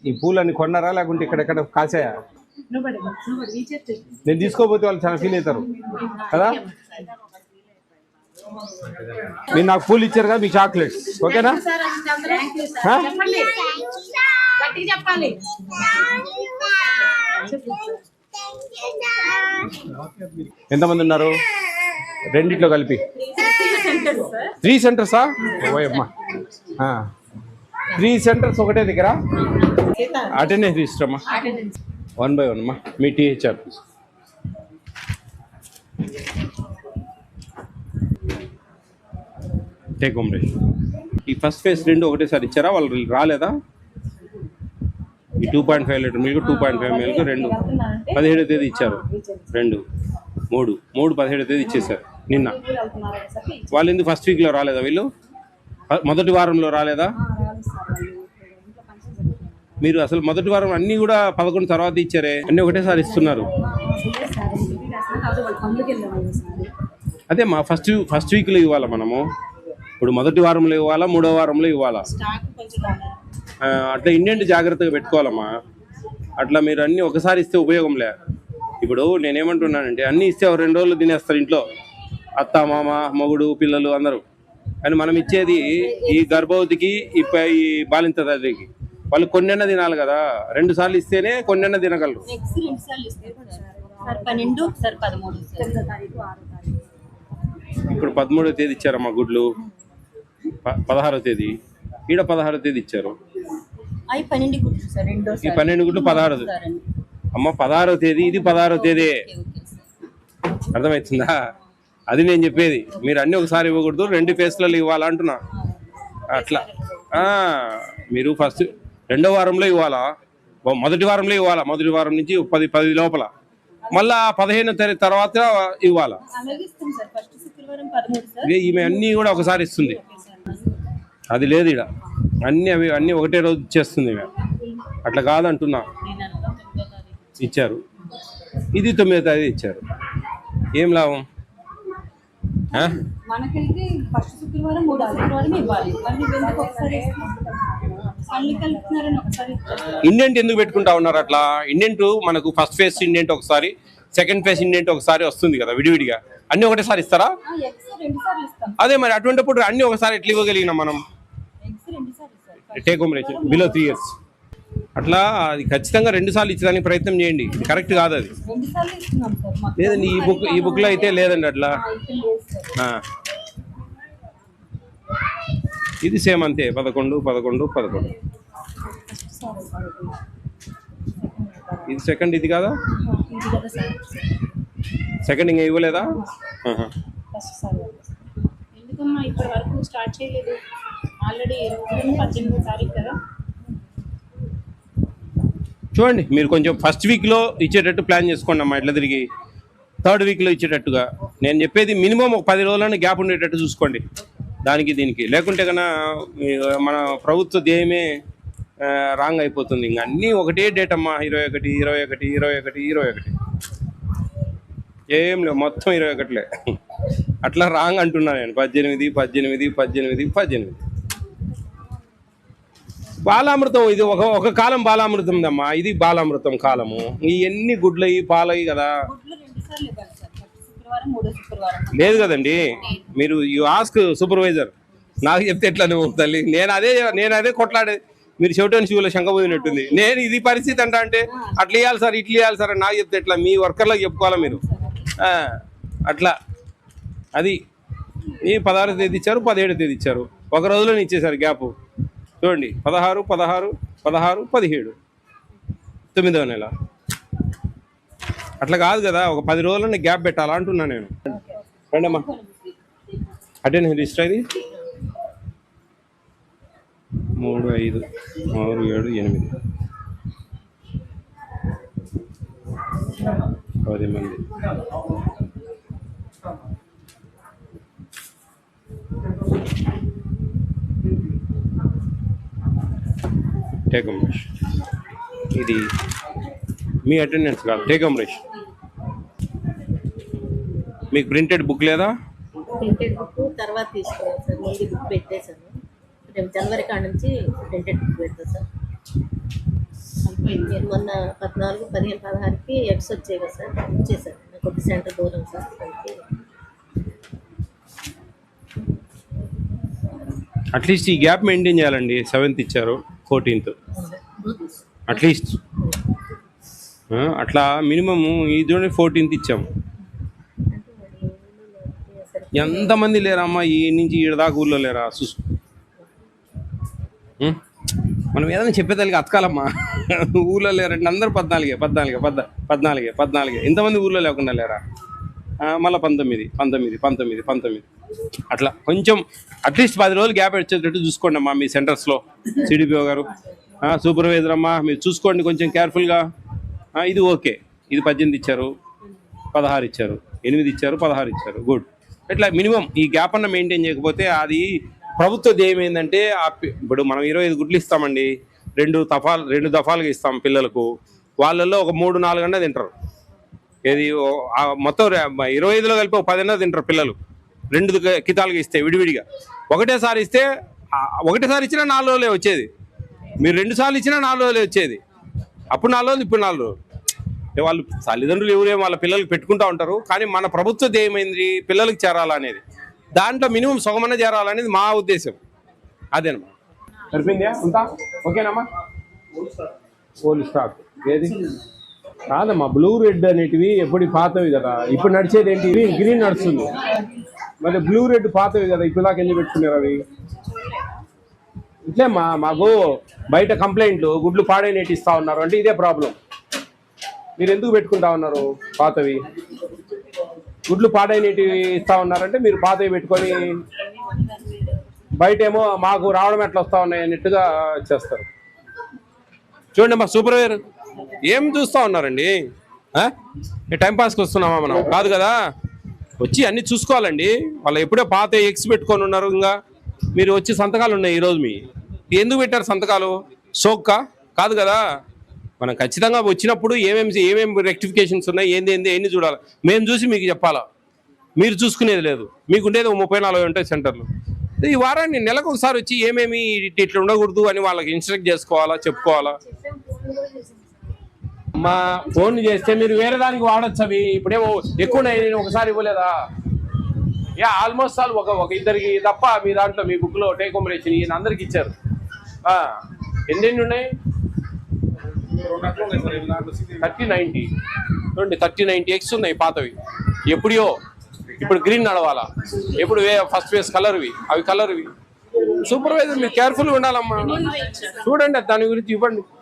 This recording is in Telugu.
ఈ పూలన్నీ కొన్నారా లేకుంటే ఇక్కడెక్కడ కాసాయా? నేను తీసుకోపోతే వాళ్ళు చాలా ఫీల్ అవుతారు కదా. మీరు నాకు పూలు ఇచ్చారు కదా, మీ చాక్లెట్స్ ఓకేనా? ఎంతమంది ఉన్నారు రెండిట్లో కలిపి? 3 సెంటర్సా? ఓయమ్మా, 3 సెంటర్స్ ఒకటే దగ్గర. అటెండెన్స్ ఇష్టమ్మా 1 by 1 అమ్మా. మీ టీహెచ్ఆర్ టేక్ హోమ్ రేష్. ఈ ఫస్ట్ ఫేజ్ 2 ఒకటేసారి ఇచ్చారా? వాళ్ళు రాలేదా? ఈ 2.5 లీటర్ మిల్క్ 2.5 మిల్క్ 2 17వ తేదీ ఇచ్చారు. 2 3 17వ తేదీ ఇచ్చేసారు నిన్న. వాళ్ళు ఎందుకు ఫస్ట్ వీక్లో రాలేదా? వీళ్ళు మొదటి వారంలో రాలేదా? మీరు అసలు మొదటి వారం అన్నీ కూడా 11 తర్వాత ఇచ్చారే, అన్నీ ఒకటేసారి ఇస్తున్నారు. అదే మా ఫస్ట్ వీక్లో ఇవ్వాలా మనము. ఇప్పుడు మొదటి వారంలో ఇవ్వాలా, 3వ వారంలో ఇవ్వాలా? అట్లా ఇండియన్ జాగ్రత్తగా పెట్టుకోవాలమ్మా. అట్లా మీరు అన్నీ ఒకసారి ఇస్తే ఉపయోగంలే. ఇప్పుడు నేనేమంటున్నానంటే అన్నీ ఇస్తే 2 రోజులు తినేస్తారు ఇంట్లో, అత్త మామ మొగుడు పిల్లలు అందరూ. కానీ మనం ఇచ్చేది ఈ గర్భవతికి ఈ బాలింత తల్లికి. వాళ్ళు కొన్నెన్న తినాలి కదా. 2 సార్లు ఇస్తేనే కొన్నెన్న తినగలరు. ఇప్పుడు 13వ తేదీ ఇచ్చారమ్మా గుడ్లు, 16వ తేదీ. ఈడ 16వ తేదీ ఇచ్చారు. ఈ 12 గుడ్లు 16వ అమ్మ, 16వ తేదీ. ఇది 16వ తేదీ. అర్థమవుతుందా? అది నేను చెప్పేది. మీరు అన్నీ ఒకసారి ఇవ్వకూడదు, 2 ఫేస్లలో ఇవ్వాలంటున్నా. అట్లా మీరు ఫస్ట్ 2వ వారంలో ఇవ్వాలా, మొదటి వారంలో ఇవ్వాలా. మొదటి వారం నుంచి 10 లోపల, మళ్ళా 15వ తేదీ తర్వాత ఇవ్వాలా. ఈమె అన్నీ కూడా ఒకసారి ఇస్తుంది. అది లేదు ఇక్కడ. అన్నీ ఒకటే రోజు ఇచ్చేస్తుంది ఇక. అట్లా కాదంటున్నా. ఇచ్చారు. ఇది 9వ తేదీ ఇచ్చారు. ఏం లాభం? ఇండెంట్ ఎందుకు పెట్టుకుంటా ఉన్నారు అట్లా? ఇండెంట్ మనకు ఫస్ట్ ఫేజ్ ఇండెంట్ ఒకసారి, సెకండ్ ఫేజ్ ఇండెంట్ ఒకసారి వస్తుంది కదా విడివిడిగా. అన్నీ ఒకటేసారి ఇస్తారా? అదే మరి అటువంటిప్పుడు అన్నీ ఒకసారి ఎట్లా ఇవ్వగలిగినాం మనం? Take home ration below 3 years. అట్లా అది ఖచ్చితంగా 2 సార్లు ఇచ్చడానికి ప్రయత్నం చేయండి. ఇది కరెక్ట్ కాదు. అది లేదండి, ఈ బుక్లో అయితే లేదండి అట్లా. ఇది సేమ్ అంతే, 11 11 11. ఇది సెకండ్, ఇది కాదా? సెకండ్ ఇంకా ఇవ్వలేదా? ఎందుకమ్మా ఇప్పటి వరకు స్టార్ట్ చేయలేదు? ఆల్రెడీ 18వ తారీఖు కదా. చూడండి, మీరు కొంచెం ఫస్ట్ వీక్లో ఇచ్చేటట్టు ప్లాన్ చేసుకోండి అమ్మా. ఇట్లా తిరిగి 3rd వీక్లో ఇచ్చేటట్టుగా. నేను చెప్పేది మినిమం ఒక 10 రోజులను గ్యాప్ ఉండేటట్టు చూసుకోండి దానికి దీనికి. లేకుంటే కన్నా మన ప్రభుత్వ ధ్యేయమే రాంగ్ అయిపోతుంది. ఇంకా అన్నీ ఒకటే డేట్ అమ్మా. 21 21 21 21 ఏం లేవు, మొత్తం 21లే. అట్లా రాంగ్ అంటున్నా నేను. 18 18 18 18. బాలామృతం ఇది ఒక కాలం బాలామృతం అమ్మా. ఇది బాలామృతం కాలము. ఇవన్నీ గుడ్లయి పాలయి కదా. లేదు కదండి, మీరు యూ ఆస్క్ సూపర్వైజర్. నాకు చెప్తే ఎట్లా నువ్వు తల్లి? నేను అదే కొట్లాడేది. మీరు చెవిటోని శివులో శంఖ పోయినట్టుంది. నేను ఇది పరిస్థితి అంటే అట్లా ఇవ్వాలి సార్, ఇట్లా ఇవ్వాలి సార్ అని నాకు చెప్తే ఎట్లా? మీ వర్కర్లకు చెప్పుకోవాలా మీరు. అట్లా అది. ఈ 16వ తేదీ ఇచ్చారు, 17వ తేదీ ఇచ్చారు. ఒక రోజులోనే ఇచ్చేసారు గ్యాప్. చూడండి, 16 16 16 17 9వ నెల. అట్లా కాదు కదా, ఒక 10 రోజులని గ్యాప్ పెట్టాలా అంటున్నా నేను. రండమ్మా, అటెండెన్స్ రిజిస్టర్ ఇది 3 5 6 7 8 10 మంది. టేక్ హోమ్ రేష్. ఇది మీ అటెండెన్స్ కాదు, టేక్ హోమ్ రేష్. మీకు ప్రింటెడ్ బుక్ లేదా? ప్రింటెడ్ బుక్ తర్వాత తీసుకోవాలి సార్. ముందు బుక్ పెట్టేశాను, రేపు జనవరి కాడ నుంచి రెండెడ్ పెడతారు సార్. అయిపోయింది. నేను మొన్న 14, 15, 16కి ఎగ్స్ వచ్చాయి కదా సార్, వచ్చేసారు. నాకు ఒక సెంటర్ దూరం సార్. దానికి అట్లీస్ట్ ఈ గ్యాప్ మెయింటైన్ చేయాలండి. 7th ఇచ్చారు, 14th అట్లీస్ట్ అట్లా మినిమమ్ ఇది 14th ఇచ్చాము. ఎంతమంది లేరమ్మా ఈ నుంచి ఈడ దాకా ఊళ్ళో లేరా చూసు. మనం ఏదైనా చెప్పేదానికి అతకాలమ్మా. ఊళ్ళో లేరంటే అందరూ 14 ఇంతమంది ఊళ్ళో లేకుండా లేరా? మళ్ళీ 19 అట్లా కొంచెం అట్లీస్ట్ 10 రోజులు గ్యాప్ వచ్చేటట్టు చూసుకోండి అమ్మా మీ సెంటర్స్లో. సిడిపిఓ గారు, సూపర్వైజర్ అమ్మా, మీరు చూసుకోండి కొంచెం కేర్ఫుల్గా. ఇది ఓకే, ఇది 18 ఇచ్చారు, 16 ఇచ్చారు, 8 ఇచ్చారు, 16 ఇచ్చారు, గుడ్. ఇట్లా మినిమం ఈ గ్యాప్ అన్న మెయింటైన్ చేయకపోతే అది ప్రభుత్వ ధ్యేయం ఏంటంటే ఇప్పుడు మనం 25 గుడ్లు ఇస్తామండి, 2 దఫాలుగా ఇస్తాం పిల్లలకు. వాళ్ళల్లో ఒక 3-4 అన్నది తింటారు. ఏది మొత్తం 25లో కలిపి ఒక 10 అన్నది తింటారు పిల్లలు. 2 కితాలుగా ఇస్తే విడివిడిగా ఒకటేసారి ఇస్తే ఒకటేసారి ఇచ్చినా 4 రోజులే వచ్చేది. మీరు 2 సార్లు ఇచ్చినా 4 రోజులే వచ్చేది. అప్పుడు 4 రోజులు, ఇప్పుడు 4 రోజులు. వాళ్ళు తల్లిదండ్రులు ఎవరేమో వాళ్ళ పిల్లలకి పెట్టుకుంటూ ఉంటారు. కానీ మన ప్రభుత్వ ధ్యేయం ఏంది? పిల్లలకి చేరాలనేది. దాంట్లో మినిమం సగమన్న చేరాలనేది మా ఉద్దేశం. అదేనమ్మా. సరిపోయిందా? ఉంటా ఓకేనమ్మా. ఓల్డ్ స్టాక్ ఏది కాదమ్మా, బ్లూ రెడ్ అనేటివి ఎప్పుడు పాతవి కదా. ఇప్పుడు నడిచేది ఏంటి? గ్రీన్ నడుస్తుంది. మరి బ్లూ రెడ్ పాతవి కదా, ఇప్పుడు దాకా ఎందుకు పెట్టుకున్నారు అవి? ఇట్లేమ్మా, మాకు బయట కంప్లైంట్లు గుడ్లు పాడైనట్టు ఇస్తా ఉన్నారు అంటే ఇదే ప్రాబ్లం. మీరు ఎందుకు పెట్టుకుంటా ఉన్నారు పాతవి? గుడ్లు పాడైనవి ఇస్తా ఉన్నారంటే మీరు పాతవి పెట్టుకొని బయట ఏమో మాకు రావడం ఎట్లా వస్తా ఉన్నాయి అన్నట్టుగా చేస్తారు. చూడండి మా సూపర్వైజర్ ఏం చూస్తూ ఉన్నారండి? టైంపాస్కి వస్తున్నామా మనం? కాదు కదా, వచ్చి అన్నీ చూసుకోవాలండి. వాళ్ళు ఎప్పుడో పాత ఎగ్స్ పెట్టుకొని ఉన్నారు. ఇంకా మీరు వచ్చి సంతకాలు ఉన్నాయి ఈరోజు. మీ ఎందుకు పెట్టారు సంతకాలు? సోక్కా కాదు కదా. మనం ఖచ్చితంగా వచ్చినప్పుడు ఏమేమి రెక్టిఫికేషన్స్ ఉన్నాయి, ఏంది ఎన్ని చూడాలి. మేము చూసి మీకు చెప్పాలా, మీరు చూసుకునేది లేదు. మీకు ఉండేది 30-40 ఉంటాయి సెంటర్లు. ఈ వారాన్ని నెలకు ఒకసారి వచ్చి ఏమేమి ఇట్లా ఉండకూడదు అని వాళ్ళకి ఇన్స్ట్రక్ట్ చేసుకోవాలా, చెప్పుకోవాలా. మా ఫోన్ చేస్తే మీరు వేరే దానికి వాడచ్చు. అవి ఇప్పుడేమో ఎక్కువ నేను ఒకసారి ఇవ్వలేదా? ఆల్మోస్ట్ ఆల్ ఒక ఇద్దరికి తప్ప మీ దాంట్లో మీ బుక్లో టేక్ హోమ్ రేషన్ ఈయన అందరికి ఇచ్చారు. ఎన్ని ఉన్నాయి? 30-90 చూడండి, 30-90 ఎగ్స్ ఉన్నాయి పాతవి. ఎప్పుడో ఇప్పుడు గ్రీన్ నడవాలా, ఎప్పుడు ఫస్ట్ ఫేస్ కలర్వి, అవి కలర్వి. సూపర్వైజర్ మీరు కేర్ఫుల్గా ఉండాలమ్మా. చూడండి దాని గురించి ఇవ్వండి.